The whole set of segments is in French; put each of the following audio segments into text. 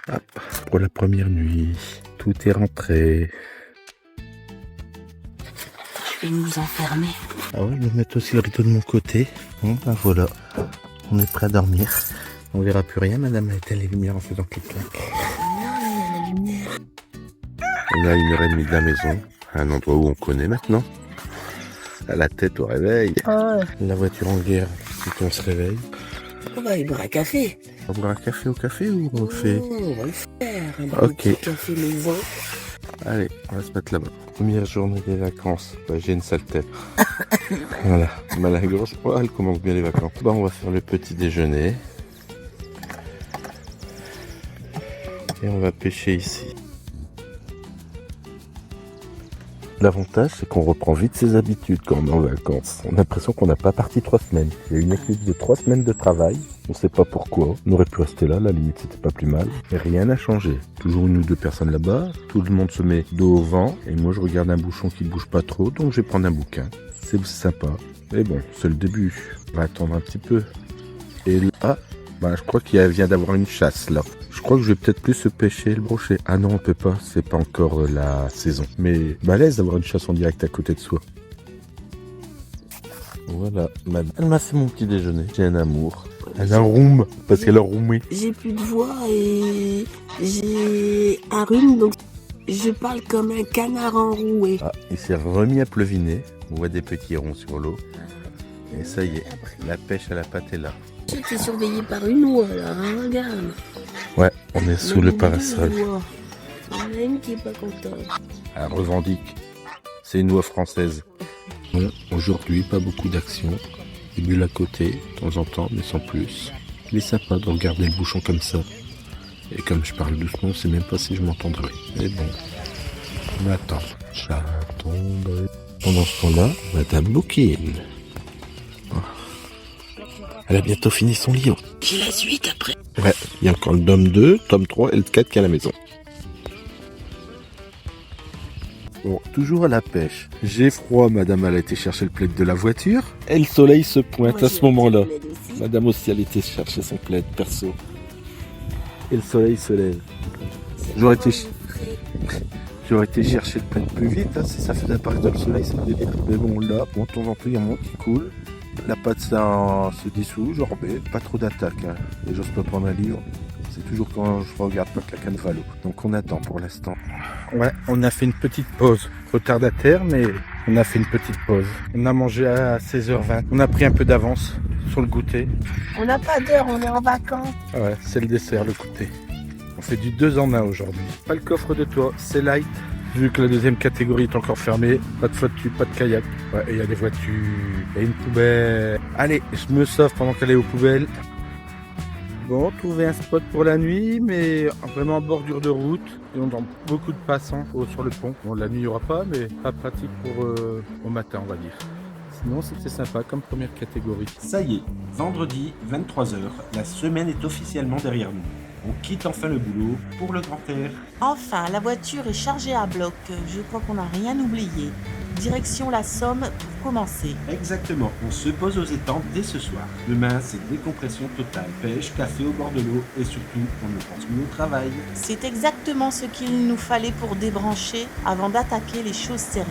Hop, pour la première nuit, tout est rentré. Je vais nous enfermer. Ah ouais, je vais mettre aussi le rideau de mon côté. Bon, ben voilà, on est prêt à dormir. On verra plus rien, madame a éteint les lumières en faisant clic-clac. La lumière. On est à 1h30 de la maison, à un endroit où on connaît maintenant. À la tête au réveil. Oh, La voiture en guerre, quand on se réveille. on va aller boire un café. On va boire un café au café ou on le fait? On va le faire. Un Ok. petit café maison. Allez, on va se mettre là-bas. Première journée des vacances. Ouais, j'ai une sale tête. Voilà, mal à la gorge. Oh, elle commence bien les vacances. Bon, on va faire le petit déjeuner. Et on va pêcher ici. L'avantage, c'est qu'on reprend vite ses habitudes quand on est en vacances. On a l'impression qu'on n'a pas parti 3 semaines. Il y a une équipe de 3 semaines de travail. On ne sait pas pourquoi. On aurait pu rester là, la limite, c'était pas plus mal. Et rien n'a changé. Toujours une ou deux personnes là-bas. Tout le monde se met dos au vent. Et moi, je regarde un bouchon qui ne bouge pas trop. Donc, je vais prendre un bouquin. C'est sympa. Mais bon, c'est le début. On va attendre un petit peu. Et là, je crois qu'il vient d'avoir une chasse, là. Je crois que je vais peut-être plus se pêcher le brochet. Ah non, on peut pas, c'est pas encore la saison. Mais balèze d'avoir une chasse en direct à côté de soi. Voilà, elle m'a fait mon petit déjeuner. J'ai un amour. Elle a un rhume, parce qu'elle a roumé. J'ai plus de voix et j'ai un rhume, donc je parle comme un canard enroué. Ah, il s'est remis à pleuviner. On voit des petits ronds sur l'eau. Et ça y est, la pêche à la pâte est là. J'étais surveillé par une oie là, hein, regarde. Ouais, on est sous le parasol. Il y en a une qui est pas contente. Elle revendique. C'est une oie française. Bon, aujourd'hui, pas beaucoup d'action. Des bulles à côté, de temps en temps, mais sans plus. Il est sympa de regarder le bouchon comme ça. Et comme je parle doucement, on sait même pas si je m'entendrai. Mais bon, on attend. J'attendrai. Pendant ce temps-là, Madame Bouquine. Elle a bientôt fini son livre. J'ai la suite après. Ouais, il y a encore le tome 2, tome 3 et le 4 qui est à la maison. Bon, toujours à la pêche. J'ai froid, madame, elle a été chercher le plaid de la voiture. Et le soleil se pointe à ce moment-là. Madame aussi, elle était chercher son plaid perso. Et le soleil se lève. J'aurais été chercher le plaid plus vite, hein, si ça faisait apparaître le soleil, c'est le délire. Mais bon, là, de temps en temps, il y a un monde qui coule. La pâte ça se dissout, je remets, pas trop d'attaque. Hein. Et j'ose pas prendre un livre. C'est toujours quand je regarde pas que la canne va à l'eau. Donc on attend pour l'instant. Ouais, on a fait une petite pause. Retardataire, mais on a fait une petite pause. On a mangé à 16h20. On a pris un peu d'avance sur le goûter. On n'a pas d'heure, on est en vacances. Ah ouais, c'est le dessert, le goûter. On fait du 2 en 1 aujourd'hui. Pas le coffre de toit, c'est light. Vu que la deuxième catégorie est encore fermée, pas de flotte tube, pas de kayak. Ouais, et il y a des voitures, il y a une poubelle. Allez, je me sauve pendant qu'elle est aux poubelles. Bon, trouver un spot pour la nuit, mais vraiment en bordure de route. Et on a beaucoup de passants sur le pont. Bon, la nuit, il n'y aura pas, mais pas pratique pour au matin, on va dire. Sinon, c'était sympa comme première catégorie. Ça y est, vendredi, 23h, la semaine est officiellement derrière nous. On quitte enfin le boulot pour le grand air. Enfin, la voiture est chargée à bloc. Je crois qu'on n'a rien oublié. Direction la Somme pour commencer. Exactement, on se pose aux étangs dès ce soir. Demain, c'est décompression totale, pêche, café au bord de l'eau et surtout, on ne pense plus au travail. C'est exactement ce qu'il nous fallait pour débrancher avant d'attaquer les choses sérieuses.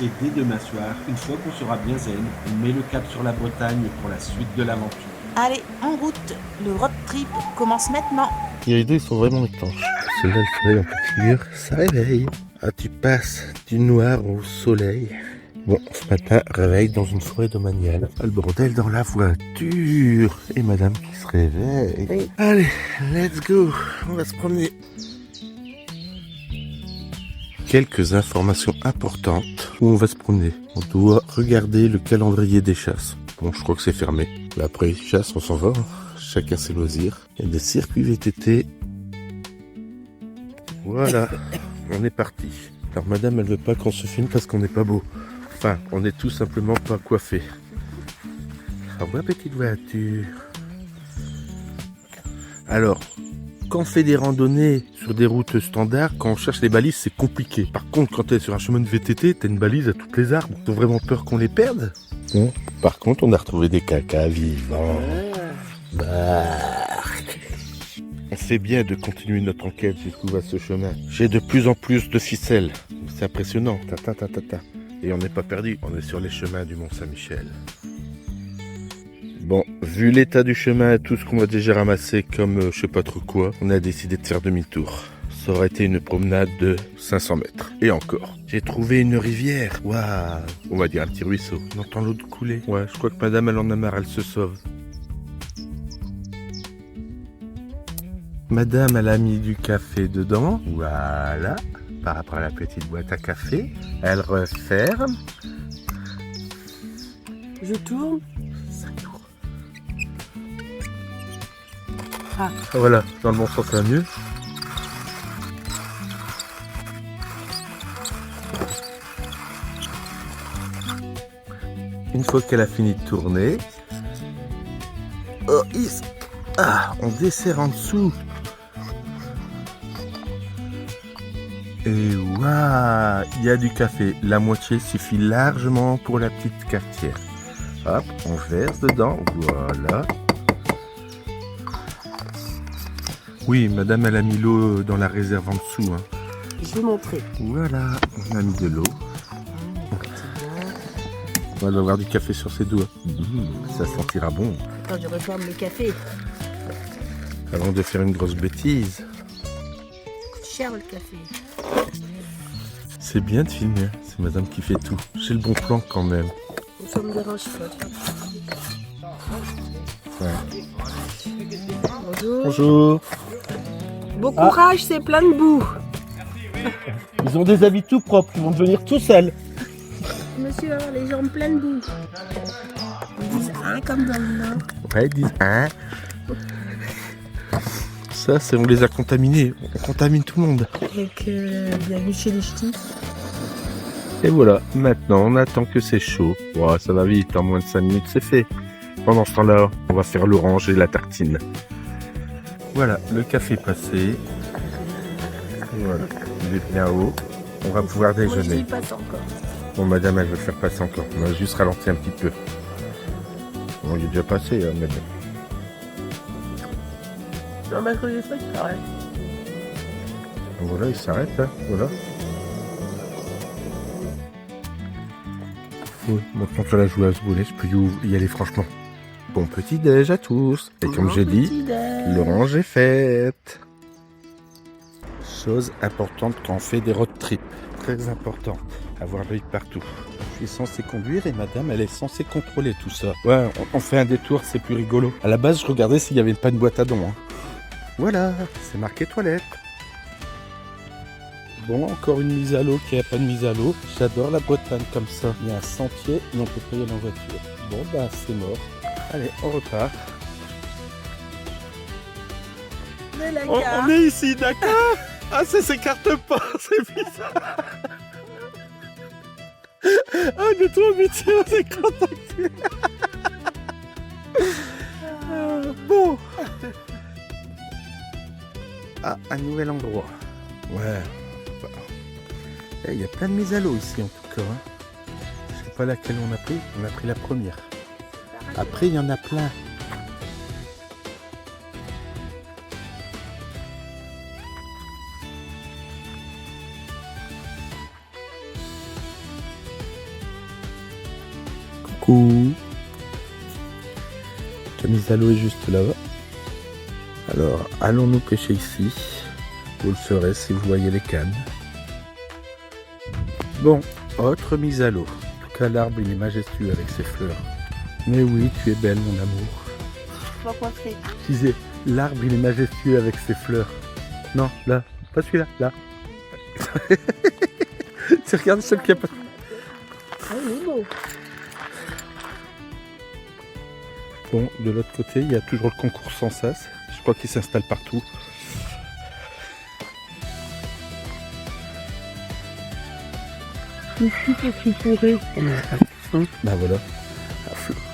Et dès demain soir, une fois qu'on sera bien zen, on met le cap sur la Bretagne pour la suite de l'aventure. Allez, en route. Le road trip commence maintenant. Les rideaux, ils sont vraiment étanches. Celui-là, le soleil en petite figure, ça réveille. Ah, tu passes du noir au soleil. Bon, ce matin, réveil dans une forêt domaniale. Le bordel dans la voiture. Et madame qui se réveille. Oui. Allez, let's go. On va se promener. Quelques informations importantes où on va se promener. On doit regarder le calendrier des chasses. Bon, je crois que c'est fermé. Mais après chasse, on s'en va. Chacun ses loisirs. Il y a des circuits VTT. Voilà, on est parti. Alors madame, elle veut pas qu'on se filme parce qu'on n'est pas beau. Enfin, on est tout simplement pas coiffés. Au revoir, petite voiture. Alors, quand on fait des randonnées sur des routes standards, quand on cherche les balises, c'est compliqué. Par contre, quand tu es sur un chemin de VTT, t'as une balise à toutes les arbres. T'as vraiment peur qu'on les perde? Bon, par contre, on a retrouvé des cacas vivants. On fait bien de continuer notre enquête jusqu'où va ce chemin. J'ai de plus en plus de ficelles. C'est impressionnant. Ta. Et on n'est pas perdu. On est sur les chemins du Mont-Saint-Michel. Bon, vu l'état du chemin et tout ce qu'on a déjà ramassé comme je sais pas trop quoi, on a décidé de faire demi-tour. Ça aurait été une promenade de 500 mètres. Et encore. J'ai trouvé une rivière. Waouh. On va dire un petit ruisseau. On entend l'eau couler. Ouais, je crois que madame, elle en a marre, elle se sauve. Madame, elle a mis du café dedans. Voilà. Par rapport à la petite boîte à café. Elle referme. Je tourne. Ça tourne. Ah. Voilà, dans le bon sens, ça va mieux. Une fois qu'elle a fini de tourner, on dessert en dessous. Et waouh, il y a du café. La moitié suffit largement pour la petite cafetière. Hop, on verse dedans. Voilà. Oui, madame, elle a mis l'eau dans la réserve en dessous. Hein. Je vais montrer. Voilà, on a mis de l'eau. On va avoir du café sur ses doigts. Ça sentira bon. Quand je referme le café. Avant de faire une grosse bêtise. Cher le café. C'est bien de filmer, c'est madame qui fait tout. J'ai le bon plan quand même. Ça me dérange pas. Ouais. Bonjour. Bonjour. Bon courage, c'est plein de boue. Ils ont des habits tout propres, ils vont devenir tout sales. Monsieur, avoir les jambes pleines de boue. Ils disent un comme dans le Nord. Ouais, ils disent hein. Ça, c'est on les a contaminés. On contamine tout le monde. Donc, bienvenue chez les ch'tis. Et voilà, maintenant on attend que c'est chaud. Ouais, ça va vite, en moins de 5 minutes c'est fait. Pendant ce temps-là, on va faire l'orange et la tartine. Voilà, le café est passé. Voilà, il est bien haut. On va pouvoir Moi, je déjeuner. dis passe encore. Bon, madame, elle veut faire passer encore. On va juste ralentir un petit peu. Bon, il est déjà passé, hein, madame. Non, mais je sais que ça arrête. Voilà, il s'arrête, hein. Voilà. Oui, maintenant que la joueuse voulait, je peux y aller franchement. Bon petit déj à tous. Et comme j'ai dit, l'orange est faite. Chose importante quand on fait des road trips. Très important. Avoir l'œil partout. Je suis censé conduire et madame, elle est censée contrôler tout ça. Ouais, on fait un détour, c'est plus rigolo. À la base, je regardais s'il n'y avait pas une boîte à dons. Hein. Voilà, c'est marqué toilette. Bon, encore une mise à l'eau qui n'a pas de mise à l'eau. J'adore la Bretagne comme ça. Il y a un sentier et on peut pas y aller en voiture. Bon, bah c'est mort. Allez, on repart. Mais la On est ici, d'accord. Ah, ça s'écarte pas, c'est bizarre. Ah, on est trop habitués, on s'est contactés. Bon. Ah, un nouvel endroit. Ouais. Il y a plein de mises à l'eau ici en tout cas. Hein. Je sais pas laquelle on a pris. On a pris la première. Après, il y en a plein. Coucou. La mise à l'eau est juste là-bas. Alors, allons-nous pêcher ici. Vous le saurez si vous voyez les cannes. Bon, autre mise à l'eau. En tout cas, l'arbre, il est majestueux avec ses fleurs. Mais oui, tu es belle, mon amour. Pas coiffé. Je disais, l'arbre, il est majestueux avec ses fleurs. Non, là, pas celui-là, là. Tu regardes celui qui a pas... Ah, il est beau. Bon, de l'autre côté, il y a toujours le concours sans sas. Je crois qu'il s'installe partout. Bah voilà.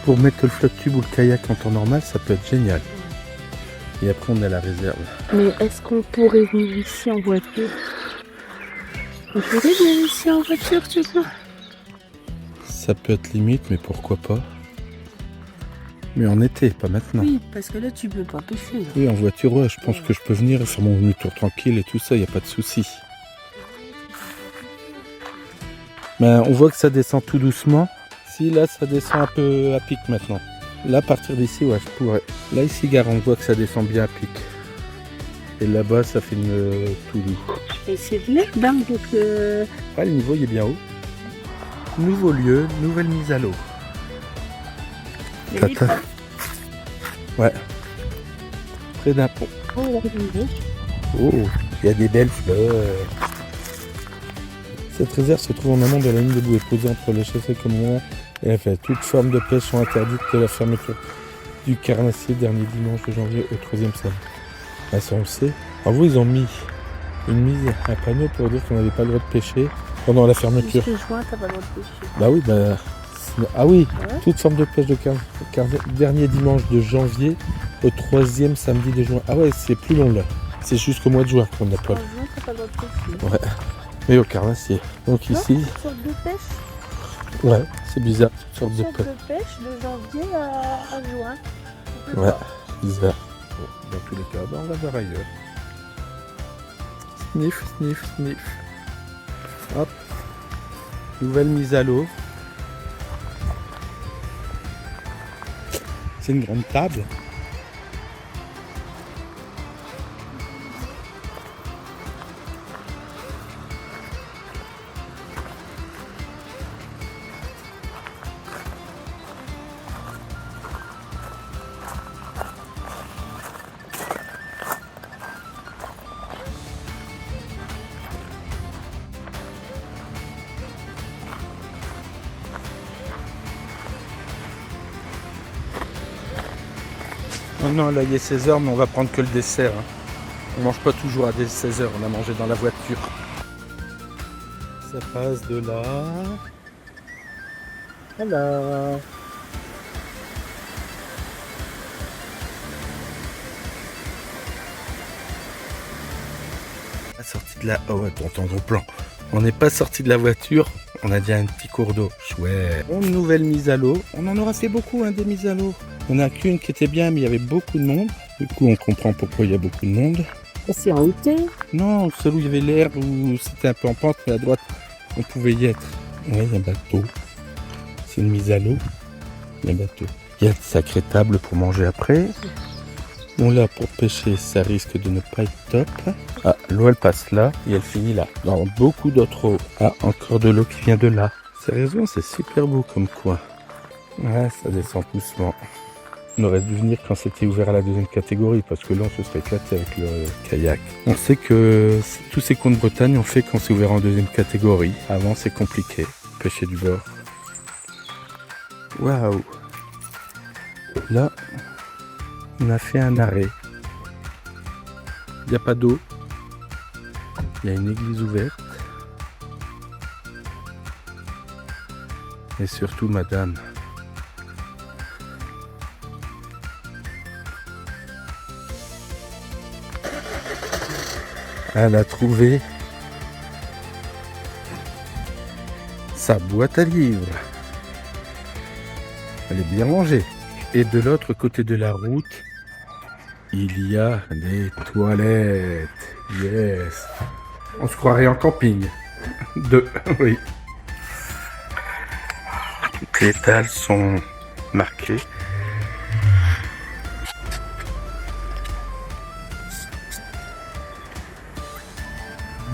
Pour mettre le flotte tube ou le kayak en temps normal, ça peut être génial. Et après, on a la réserve. Mais est-ce qu'on pourrait venir ici en voiture? On pourrait venir ici en voiture, tu crois? Ça peut être limite, mais pourquoi pas? Mais en été, pas maintenant. Oui, parce que là, tu peux pas pêcher. Là. Oui, en voiture, ouais, je pense que je peux venir et faire mon demi-tour tranquille et tout ça, il n'y a pas de souci. Mais on voit que ça descend tout doucement. Si, là, ça descend un peu à pic maintenant. Là, à partir d'ici, ouais, je pourrais. Là, ici, gare, on voit que ça descend bien à pic. Et là-bas, ça fait tout doux. Et c'est vrai, donc... Ouais, le niveau, il est bien haut. Nouveau lieu, nouvelle mise à l'eau. Tata. Ouais. Près d'un pont. Oh, il y a des belles fleurs. Cette réserve se trouve en amont de la ligne de bouée posée entre le châssis communal et enfin, toutes formes de pêche sont interdites de la fermeture du carnassier dernier dimanche de janvier au 3e samedi. Ah, ça on le sait. En vous, ils ont mis un panneau pour dire qu'on n'avait pas le droit de pêcher pendant la fermeture. Jusqu'au juin, t'as pas le droit de pêcher. Bah oui, ah oui, Ouais. toute forme de pêche de dernier dimanche de janvier au 3e samedi de juin. Ah ouais, c'est plus long là. C'est jusqu'au mois de juin qu'on n'a pas. En juin, t'as pas le droit de pêcher. Ouais. Mais au carnassier. Donc Non, ici, une sorte de pêche. ouais, c'est bizarre, toutes sortes Une de sorte pêche. de pêche de janvier à juin. On peut Ouais, pas. bizarre. Bon, dans tous les cas, on va voir ailleurs. Sniff, sniff, sniff. Hop. Nouvelle mise à l'eau. C'est une grande table. Oh non, là il est 16h, mais on va prendre que le dessert. Hein. On mange pas toujours à 16h, on a mangé dans la voiture. Ça passe de là. Voilà. La sortie de la... Oh ouais, ton gros plan. On n'est pas sorti de la voiture, on a déjà un petit cours d'eau. Chouette. Une nouvelle mise à l'eau. On en aura fait beaucoup, hein, des mises à l'eau. On a qu'une qui était bien, mais il y avait beaucoup de monde. Du coup, on comprend pourquoi il y a beaucoup de monde. C'est en hauteur. Non, celle où il y avait l'air, où c'était un peu en pente, mais à droite, on pouvait y être. Oui, il y a un bateau. C'est une mise à l'eau. Il y a un bateau. Il y a de sacrées tables pour manger après. Bon, là, pour pêcher, ça risque de ne pas être top. Ah, l'eau, elle passe là et elle finit là. Dans beaucoup d'autres eaux. Ah, encore de l'eau qui vient de là. Sérieusement, c'est super beau comme coin. Ouais, ça descend doucement. On aurait dû venir quand c'était ouvert à la 2e catégorie, parce que là, on se serait éclaté avec le kayak. On sait que tous ces coins de Bretagne, on fait quand c'est ouvert en 2e catégorie. Avant, c'est compliqué. Pêcher du bord. Waouh! Là, on a fait un arrêt. Il n'y a pas d'eau. Il y a une église ouverte. Et surtout, madame. Elle a trouvé sa boîte à livres. Elle est bien rangée. Et de l'autre côté de la route, il y a des toilettes. Yes. On se croirait en camping. Oui. Toutes les dalles sont marquées.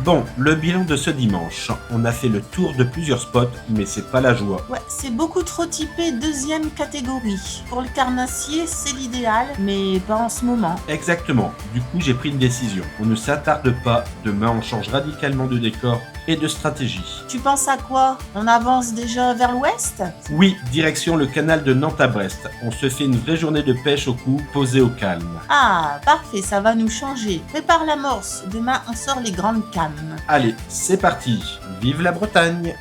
Bon, le bilan de ce dimanche. On a fait le tour de plusieurs spots, mais c'est pas la joie. Ouais, c'est beaucoup trop typé 2e catégorie. Pour le carnassier, c'est l'idéal, mais pas en ce moment. Exactement. Du coup, j'ai pris une décision. On ne s'attarde pas. Demain, on change radicalement de décor et de stratégie. Tu penses à quoi? On avance déjà vers l'ouest? Oui, direction le canal de Nantes à Brest. On se fait une vraie journée de pêche au cou, posée au calme. Ah, parfait, ça va nous changer. Prépare l'amorce, demain on sort les grandes cannes. Allez, c'est parti. Vive la Bretagne!